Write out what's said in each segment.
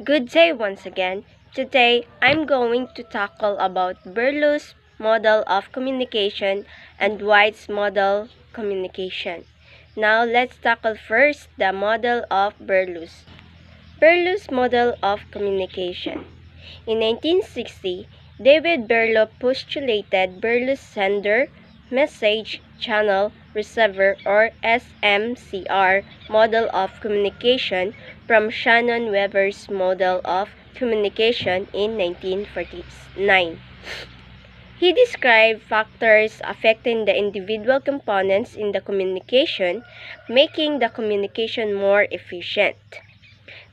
Good day once again. Today, I'm going to tackle about Berlo's model of communication and White's model communication. Now, let's tackle first the model of Berlo's. Berlo's model of communication. In 1960, David Berlo postulated Berlo's sender, message, channel, receiver or SMCR model of communication from Shannon Weber's model of communication in 1949. He described factors affecting the individual components in the communication, making the communication more efficient.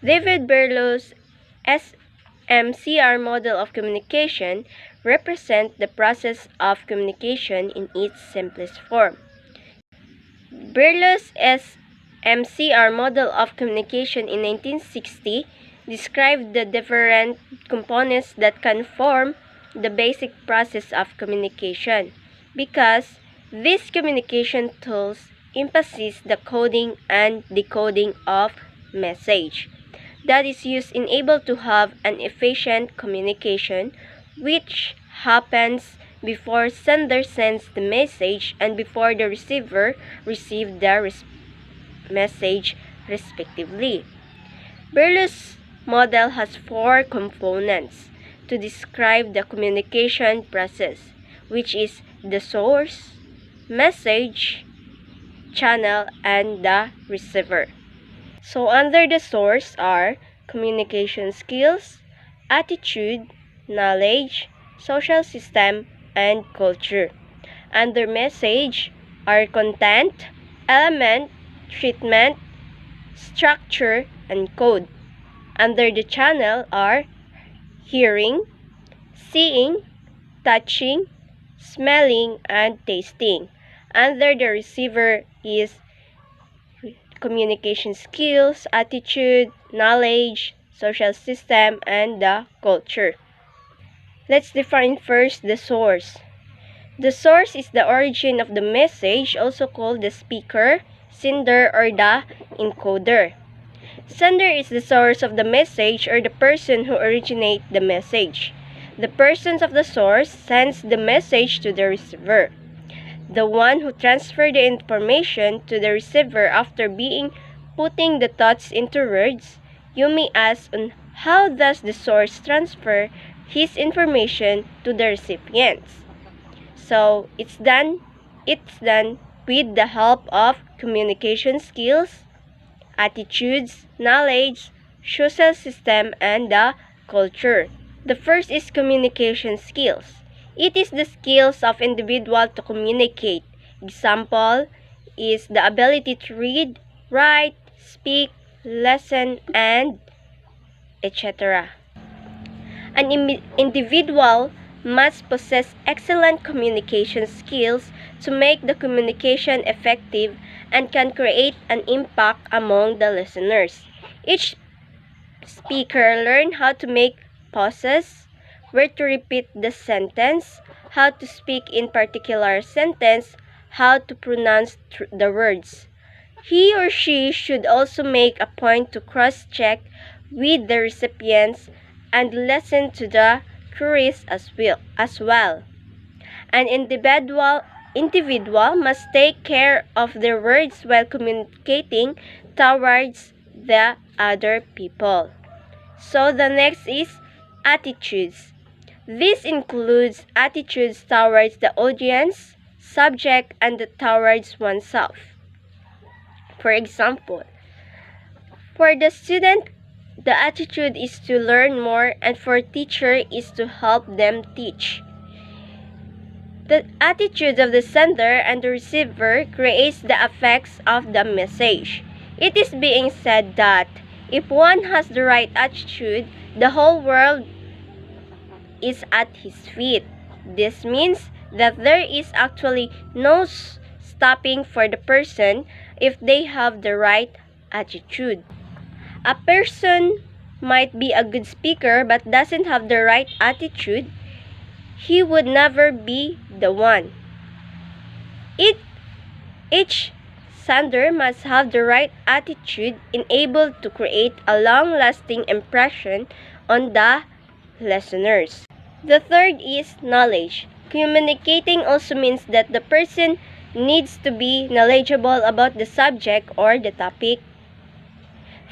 David Berlo's SMCR model of communication represents the process of communication in its simplest form. Berlo's SMCR model of communication in 1960 described the different components that can form the basic process of communication because these communication tools emphasize the coding and decoding of message that is used in able to have an efficient communication which happens before sender sends the message and before the receiver receives the message respectively. Berlo's model has 4 components to describe the communication process, which is the source, message, channel, and the receiver. So under the source are communication skills, attitude, knowledge, social system, and culture. Under message are content, element, treatment, structure, and code. Under the channel are hearing, seeing, touching, smelling, and tasting. Under the receiver is communication skills, attitude, knowledge, social system, and the culture. Let's define first the source. The source is the origin of the message, also called the speaker, sender, or the encoder. Sender is the source of the message or the person who originates the message. The person of the source sends the message to the receiver. The one who transfers the information to the receiver after being putting the thoughts into words. You may ask on how does the source transfer his information to the recipients. So it's done with the help of communication skills, attitudes, knowledge, social system, and the culture. The first is communication skills. It is the skills of individual to communicate. Example is the ability to read, write, speak, listen, and etc. An individual must possess excellent communication skills to make the communication effective and can create an impact among the listeners. Each speaker learns how to make pauses, where to repeat the sentence, how to speak in particular sentence, how to pronounce the words. He or she should also make a point to cross-check with the recipients and listen to the queries as well. An individual must take care of their words while communicating towards the other people. So the next is attitudes. This includes attitudes towards the audience, subject, and towards oneself. For example, for the student, the attitude is to learn more, and for teacher is to help them teach. The attitude of the sender and the receiver creates the effects of the message. It is being said that if one has the right attitude, the whole world is at his feet. This means that there is actually no stopping for the person if they have the right attitude. A person might be a good speaker but doesn't have the right attitude. He would never be the one. Each sender must have the right attitude and able to create a long-lasting impression on the listeners. The third is knowledge. Communicating also means that the person needs to be knowledgeable about the subject or the topic.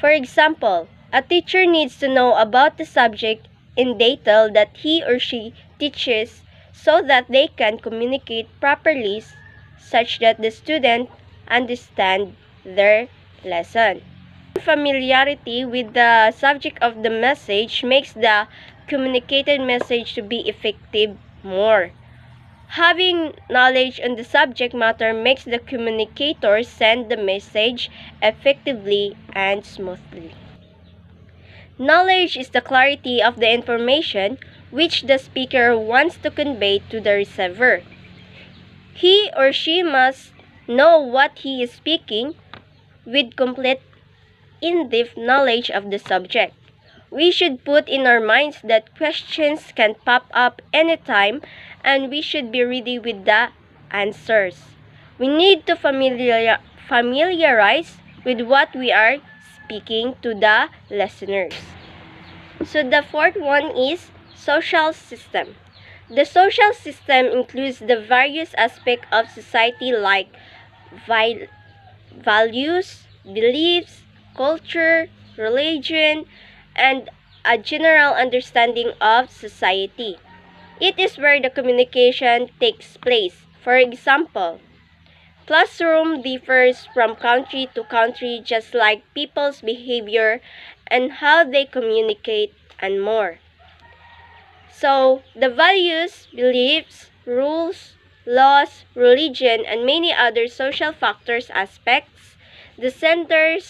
For example, a teacher needs to know about the subject in detail that he or she teaches so that they can communicate properly such that the student understand their lesson. Familiarity with the subject of the message makes the communicated message to be effective more. Having knowledge on the subject matter makes the communicator send the message effectively and smoothly. Knowledge is the clarity of the information which the speaker wants to convey to the receiver. He or she must know what he is speaking with complete in-depth knowledge of the subject. We should put in our minds that questions can pop up anytime and we should be ready with the answers. We need to familiarize with what we are speaking to the listeners. So the fourth one is social system. The social system includes the various aspects of society like values, beliefs, culture, religion, and a general understanding of society. It is where the communication takes place. For example, classroom differs from country to country just like people's behavior and how they communicate and more. So, the values, beliefs, rules, laws, religion, and many other social factors aspects, the sender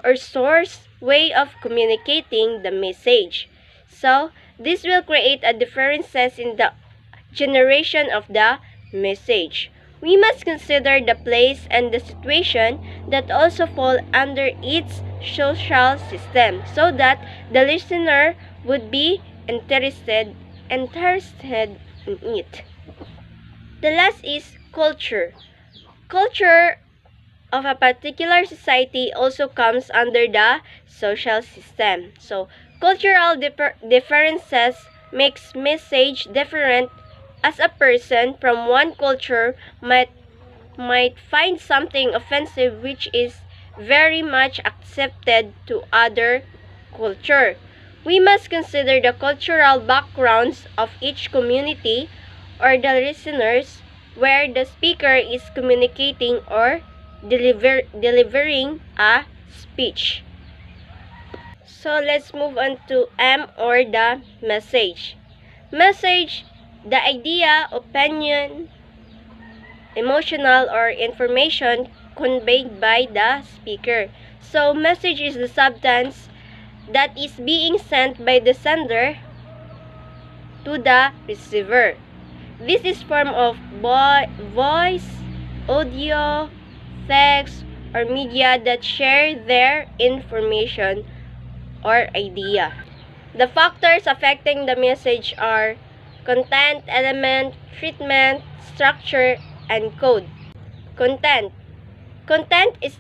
or source way of communicating the message. So, this will create a differences in the generation of the message. We must consider the place and the situation that also fall under its social system so that the listener would be interested in it. The last is culture. Culture of a particular society also comes under the social system. So, cultural differences makes message different as a person from one culture might find something offensive which is very much accepted to other culture. We must consider the cultural backgrounds of each community or the listeners where the speaker is communicating or delivering a speech. So let's move on to M or the message. Message, the idea, opinion, emotional or information conveyed by the speaker. So message is the substance that is being sent by the sender to the receiver. This is form of voice, audio, text, or media that share their information or idea. The factors affecting the message are content, element, treatment, structure, and code. Content. Content is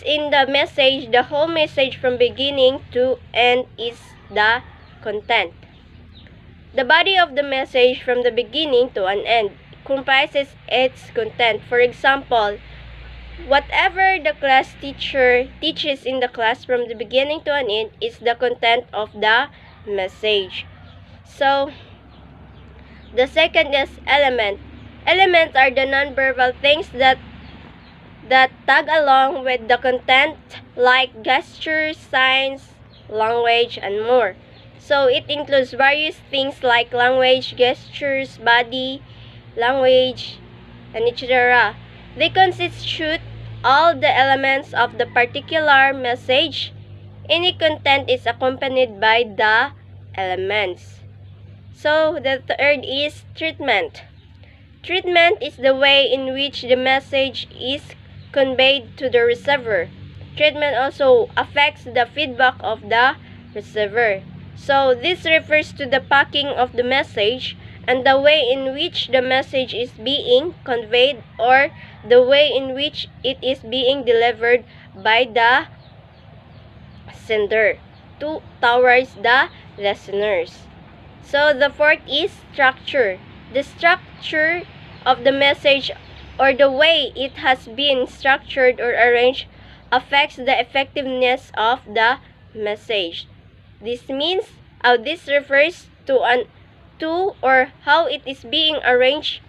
in the message. The whole message from beginning to end is the content. The body of the message from the beginning to an end comprises its content. For example, whatever the class teacher teaches in the class from the beginning to an end is the content of the message. So, the second is element. Elements are the non-verbal things that tag along with the content like gestures, signs, language, and more. So, it includes various things like language, gestures, body, language, and etc. They constitute all the elements of the particular message. Any content is accompanied by the elements. So, the third is treatment. Treatment is the way in which the message is conveyed to the receiver. Treatment also affects the feedback of the receiver. So, this refers to the packing of the message and the way in which the message is being conveyed or the way in which it is being delivered by the sender towards the listeners. So the fourth is structure. The structure of the message or the way it has been structured or arranged affects the effectiveness of the message. This means this refers to or how it is being arranged.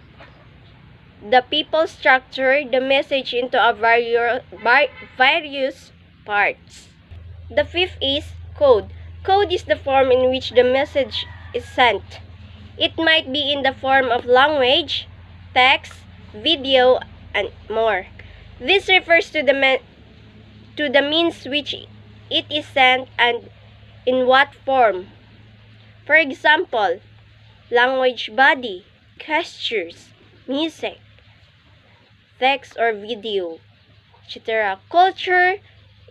The people structure the message into a various parts. The fifth is code. Code is the form in which the message is sent. It might be in the form of language, text, video, and more. This refers to the means which it is sent and in what form. For example, language body, gestures, music, text or video, etc. Culture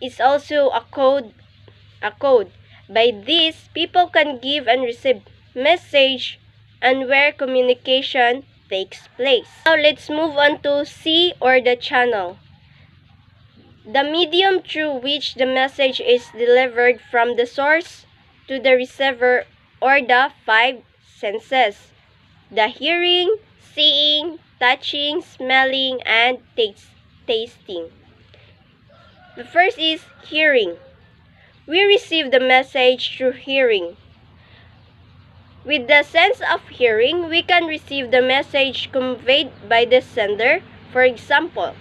is also a code. By this, people can give and receive message and where communication takes place. Now let's move on to C or the channel. The medium through which the message is delivered from the source to the receiver or the five senses. The hearing, seeing, touching, smelling, and tasting. The first is hearing. We receive the message through hearing. With the sense of hearing, we can receive the message conveyed by the sender. For example,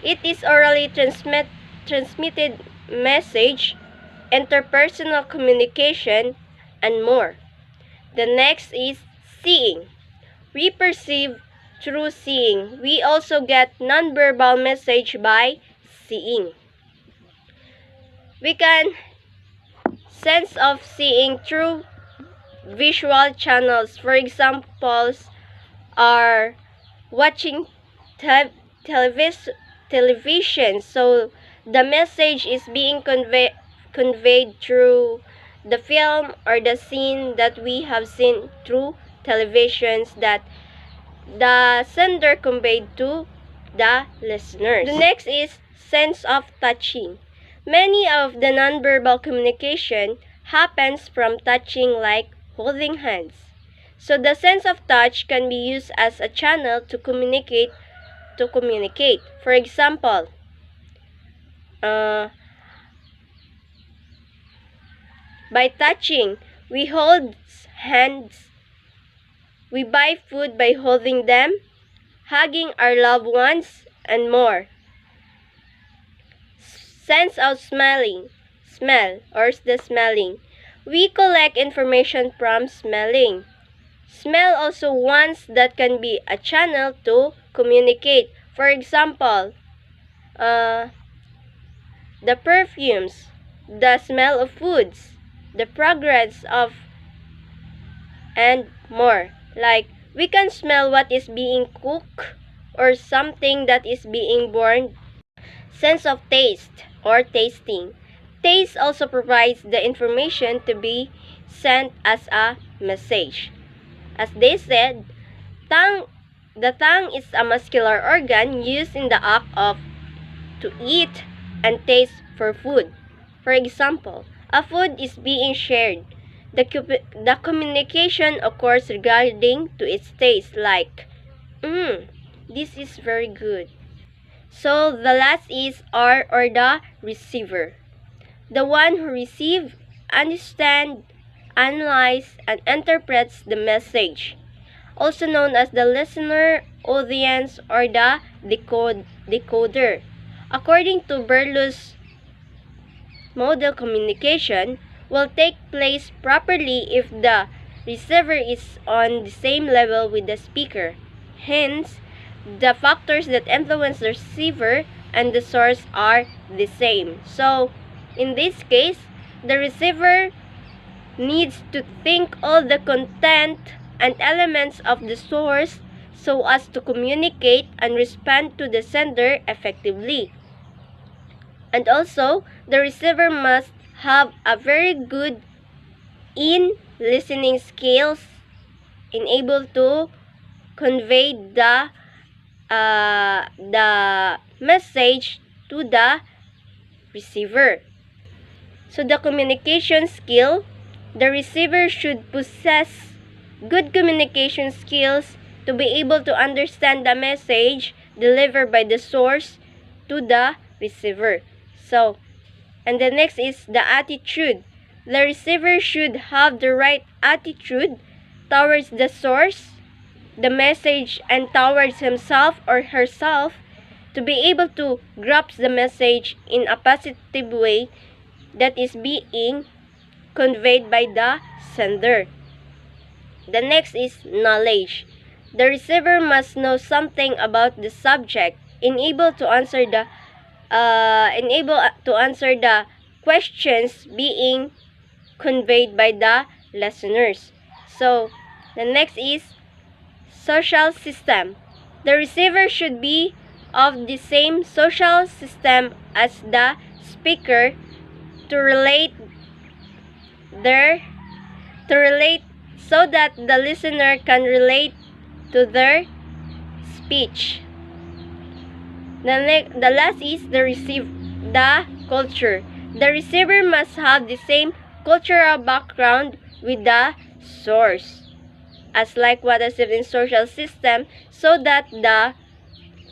it is orally transmitted message, interpersonal communication, and more. The next is seeing. We perceive through seeing. We also get nonverbal message by seeing. We can sense of seeing through visual channels. For examples are watching television. So the message is being conveyed through the film or the scene that we have seen through televisions that the sender conveyed to the listeners. The next is sense of touching. Many of the nonverbal communication happens from touching, like holding hands. So the sense of touch can be used as a channel to communicate. For example, by touching, we hold hands. We buy food by holding them, hugging our loved ones, and more. Sense of smell or the smelling. We collect information from smelling. Smell also ones that can be a channel to communicate. For example, the perfumes, the smell of foods, the fragrance of, and more. Like, we can smell what is being cooked or something that is being born. Sense of taste or tasting. Taste also provides the information to be sent as a message. As they said, the tongue is a muscular organ used in the act of to eat and taste for food. For example, a food is being shared. The communication occurs regarding to its taste, like, this is very good. So the last is R or the receiver. The one who receives, understands, analyzes, and interprets the message, also known as the listener, audience, or the decoder. According to Berlo's model, communication will take place properly if the receiver is on the same level with the speaker. Hence, the factors that influence the receiver and the source are the same. So, in this case, the receiver needs to think all the content and elements of the source so as to communicate and respond to the sender effectively. And also, the receiver must have a very good in listening skills enable to convey the message to the receiver. So the communication skill, the receiver should possess good communication skills to be able to understand the message delivered by the source to the receiver. So, and the next is the attitude. The receiver should have the right attitude towards the source, the message, and towards himself or herself to be able to grasp the message in a positive way that is being conveyed by the sender. The next is knowledge. The receiver must know something about the subject, enable to answer the questions being conveyed by the listeners. So, the next is social system. The receiver should be of the same social system as the speaker to relate so that the listener can relate to their speech. The last is the culture. The receiver must have the same cultural background with the source, as like what I said in social system, so that the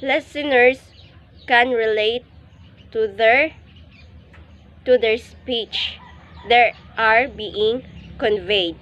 listeners can relate to their speech that are being conveyed.